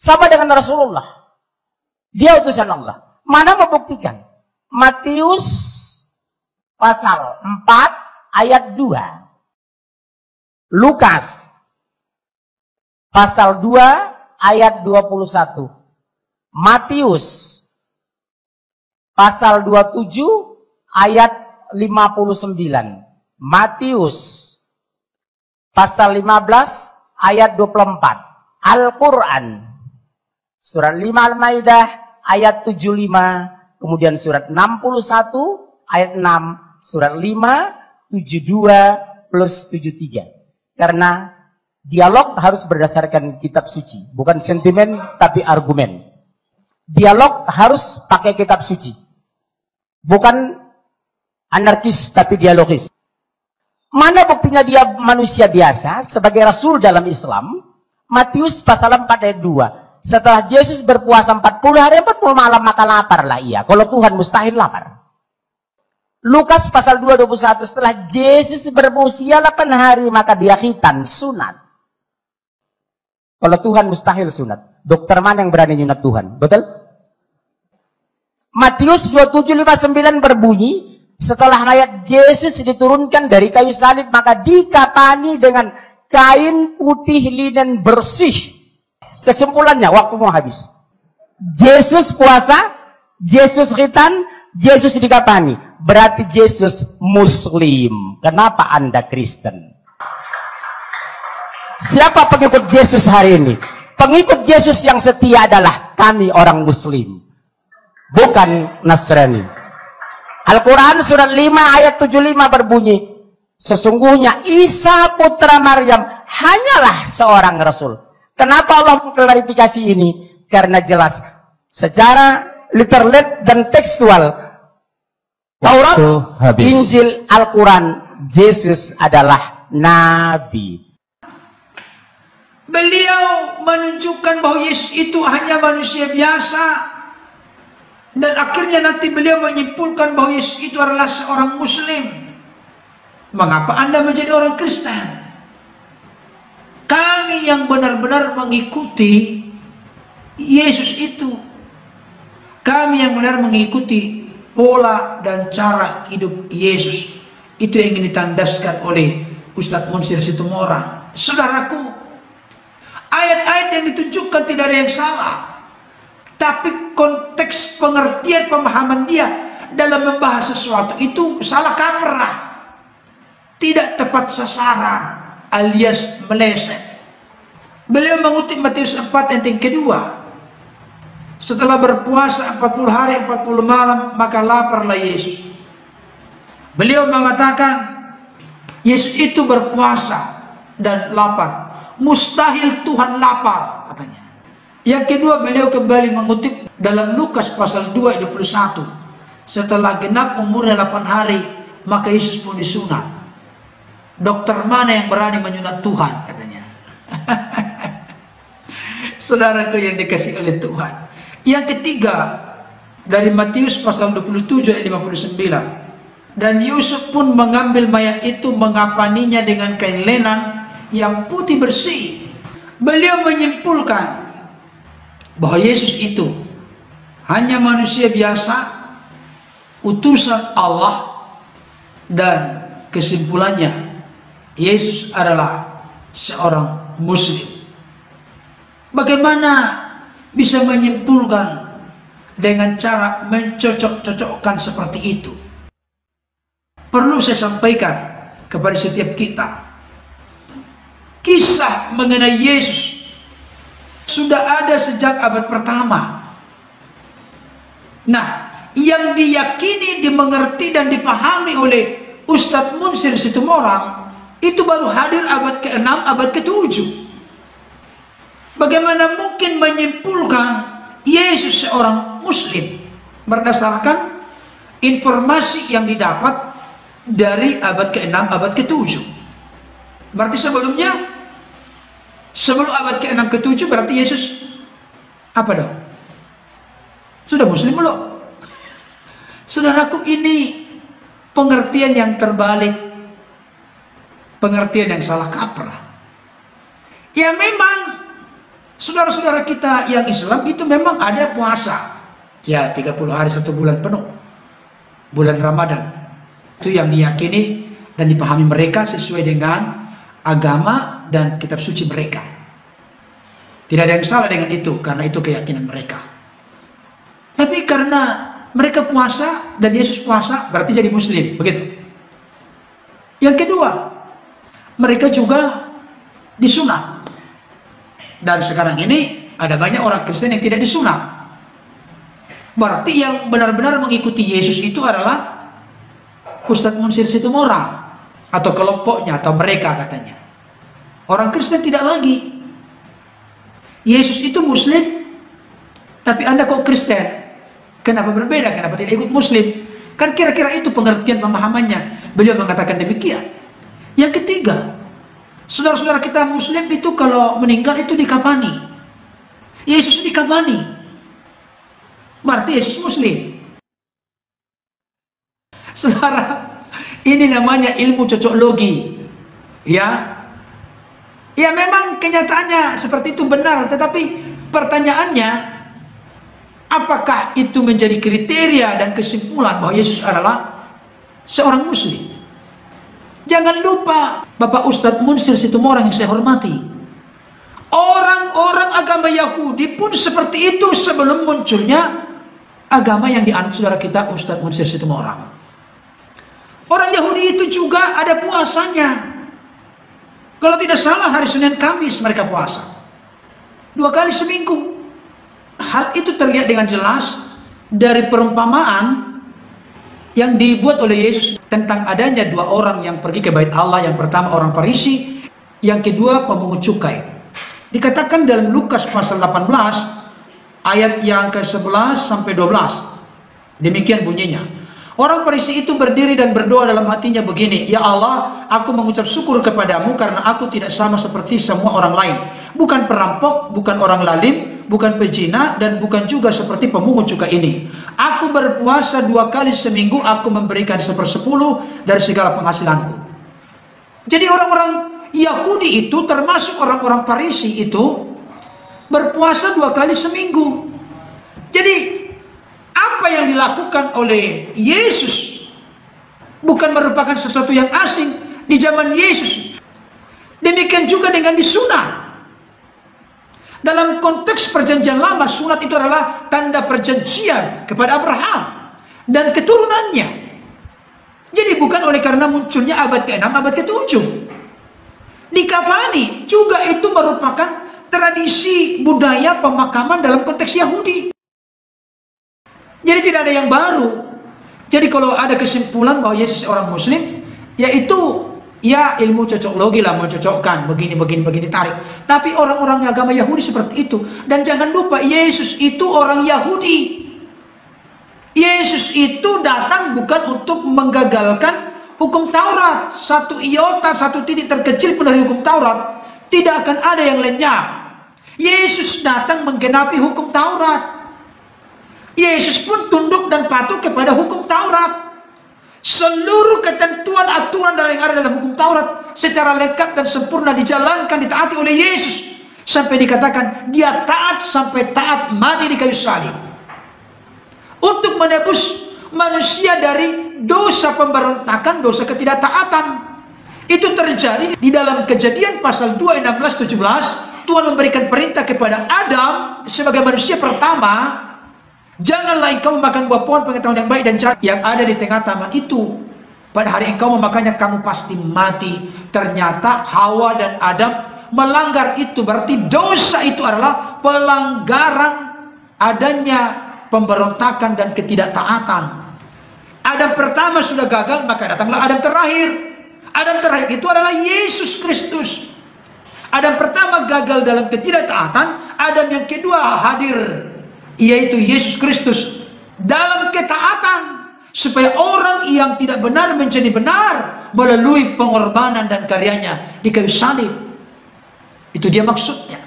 Sama dengan Rasulullah. Dia utusan Allah. Mana membuktikan? Matius pasal 4 ayat 2. Lukas pasal 2 ayat 21. Matius pasal 27 ayat 59. Matius pasal 15 ayat 24. Al-Quran surat 5 Al-Maidah ayat 75, kemudian surat 61 ayat 6, surat 5 72 plus 73. Karena dialog harus berdasarkan kitab suci, bukan sentimen tapi argumen. Dialog harus pakai kitab suci, bukan anarkis tapi dialogis. Mana buktinya dia manusia biasa sebagai rasul dalam Islam? Matius pasal 4 ayat 2. Setelah Yesus berpuasa 40 hari 40 malam maka laparlah ia. Kalau Tuhan mustahil lapar. Lukas pasal 2:21. Setelah Yesus berusia 8 hari maka dia khitan, sunat. Kalau Tuhan mustahil sunat. Dokter mana yang berani nyunat Tuhan? Betul? Matius 27:59 berbunyi, setelah mayat Yesus diturunkan dari kayu salib maka dikapani dengan kain putih linen bersih. Kesimpulannya, waktu mau habis. Yesus puasa, Yesus khitan, Yesus dikapani. Berarti Yesus Muslim. Kenapa Anda Kristen? Siapa pengikut Yesus hari ini? Pengikut Yesus yang setia adalah kami orang Muslim, bukan Nasrani. Al-Quran surat 5 ayat 75 berbunyi, sesungguhnya Isa putra Maryam hanyalah seorang rasul. Kenapa Allah mengklarifikasi ini? Karena jelas secara literal dan tekstual Taurat, Injil, Al-Quran, Yesus adalah Nabi. Beliau menunjukkan bahwa Yesus itu hanya manusia biasa. Dan akhirnya nanti beliau menyimpulkan bahwa Yesus itu adalah seorang Muslim. Mengapa Anda menjadi orang Kristen? Kami yang benar-benar mengikuti Yesus itu, kami yang benar mengikuti pola dan cara hidup Yesus, itu yang ingin ditandaskan oleh Ustadz Munsir Situmorang. Saudaraku, ayat-ayat yang ditunjukkan tidak ada yang salah, tapi konteks pengertian pemahaman dia dalam membahas sesuatu itu salah kaprah, tidak tepat sasaran, alias meleset. Beliau mengutip Matius 4 ayat yang kedua. Setelah berpuasa 40 hari 40 malam maka laparlah Yesus. Beliau mengatakan Yesus itu berpuasa dan lapar. Mustahil Tuhan lapar, katanya. Yang kedua, beliau kembali mengutip dalam Lukas pasal 2 ayat 21. Setelah genap umurnya 8 hari maka Yesus pun disunat. Dokter mana yang berani menyunat Tuhan, katanya. Saudaraku yang dikasihi oleh Tuhan. Yang ketiga, dari Matius pasal 27 ayat 59. Dan Yusuf pun mengambil mayat itu, mengapaninya dengan kain lenan yang putih bersih. Beliau menyimpulkan bahwa Yesus itu hanya manusia biasa, utusan Allah, dan kesimpulannya Yesus adalah seorang Muslim. Bagaimana bisa menyimpulkan dengan cara mencocok-cocokkan seperti itu? Perlu saya sampaikan kepada setiap kita, kisah mengenai Yesus sudah ada sejak abad pertama. Nah, yang diyakini, dimengerti dan dipahami oleh Ustadz Munsir Situmorang itu baru hadir abad ke-6, abad ke-7. Bagaimana mungkin menyimpulkan Yesus seorang Muslim berdasarkan informasi yang didapat dari abad ke-6, abad ke-7? Berarti sebelumnya, sebelum abad ke-6, ke-7 berarti Yesus apa dong? Sudah Muslim belum? Saudaraku, ini pengertian yang terbalik, pengertian yang salah kaprah. Ya memang Saudara-saudara kita yang Islam itu memang ada puasa. Ya, 30 hari 1 bulan penuh. Bulan Ramadan. Itu yang diyakini dan dipahami mereka sesuai dengan agama dan kitab suci mereka. Tidak ada yang salah dengan itu, karena itu keyakinan mereka. Tapi karena mereka puasa dan Yesus puasa, berarti jadi Muslim, begitu. Yang kedua, mereka juga disunat. Dan sekarang ini ada banyak orang Kristen yang tidak disunat. Berarti yang benar-benar mengikuti Yesus itu adalah Ustadz Munsir Situmorang atau kelompoknya atau mereka katanya. Orang Kristen tidak lagi. Yesus itu Muslim, tapi Anda kok Kristen? Kenapa berbeda? Kenapa tidak ikut Muslim? Kan kira-kira itu pengertian pemahamannya. Beliau mengatakan demikian. Yang ketiga, saudara-saudara kita Muslim itu kalau meninggal itu dikafani. Yesus dikafani. Berarti Yesus Muslim. Saudara, ini namanya ilmu cocok logi. Ya. Ya memang kenyataannya seperti itu benar, tetapi pertanyaannya, apakah itu menjadi kriteria dan kesimpulan bahwa Yesus adalah seorang Muslim? Jangan lupa, Bapak Ustadz Munsir Situmorang yang saya hormati, orang-orang agama Yahudi pun seperti itu sebelum munculnya agama yang dianut saudara kita Ustadz Munsir Situmorang. Orang Yahudi itu juga ada puasanya. Kalau tidak salah hari Senin Kamis mereka puasa 2 kali seminggu. Hal itu terlihat dengan jelas dari perumpamaan yang dibuat oleh Yesus tentang adanya 2 orang yang pergi ke bait Allah. Yang pertama orang Farisi, yang kedua pemungut cukai. Dikatakan dalam Lukas pasal 18 ayat yang ke-11 sampai 12. Demikian bunyinya. Orang Farisi itu berdiri dan berdoa dalam hatinya begini, "Ya Allah, aku mengucap syukur kepadamu karena aku tidak sama seperti semua orang lain. Bukan perampok, bukan orang lalim, bukan pezina, dan bukan juga seperti pemungut cukai ini. Aku berpuasa 2 kali seminggu, aku memberikan 1/10 dari segala penghasilanku." Jadi orang-orang Yahudi itu, termasuk orang-orang Farisi itu, berpuasa 2 kali seminggu. Jadi apa yang dilakukan oleh Yesus bukan merupakan sesuatu yang asing di zaman Yesus. Demikian juga dengan disunat. Dalam konteks perjanjian lama, sunat itu adalah tanda perjanjian kepada Abraham dan keturunannya. Jadi bukan oleh karena munculnya abad ke-6, abad ke-7. Dikafani juga itu merupakan tradisi budaya pemakaman dalam konteks Yahudi. Jadi tidak ada yang baru. Jadi kalau ada kesimpulan bahwa Yesus orang Muslim, yaitu ya ilmu cocok logi lah, mencocokkan begini tarik. Tapi orang-orang agama Yahudi seperti itu. Dan jangan lupa Yesus itu orang Yahudi. Yesus itu datang bukan untuk menggagalkan hukum Taurat. 1 iota, 1 titik terkecil pun dari hukum Taurat tidak akan ada yang lenyap. Yesus datang menggenapi hukum Taurat. Yesus pun tunduk dan patuh kepada hukum Taurat. Seluruh ketentuan aturan yang ada dalam hukum Taurat secara lengkap dan sempurna dijalankan, ditaati oleh Yesus. Sampai dikatakan dia taat sampai taat mati di kayu salib. Untuk menebus manusia dari dosa pemberontakan, dosa ketidaktaatan. Itu terjadi di dalam Kejadian pasal 2, 16, 17. Tuhan memberikan perintah kepada Adam sebagai manusia pertama, janganlah engkau memakan buah pohon pengetahuan yang baik dan jahat yang ada di tengah taman itu. Pada hari engkau memakannya kamu pasti mati. Ternyata Hawa dan Adam melanggar itu. Berarti dosa itu adalah pelanggaran adanya pemberontakan dan ketidaktaatan. Adam pertama sudah gagal, maka datanglah Adam terakhir. Adam terakhir itu adalah Yesus Kristus. Adam pertama gagal dalam ketidaktaatan, Adam yang kedua hadir, yaitu Yesus Kristus dalam ketaatan, supaya orang yang tidak benar menjadi benar melalui pengorbanan dan karyanya di kayu salib. Itu dia maksudnya.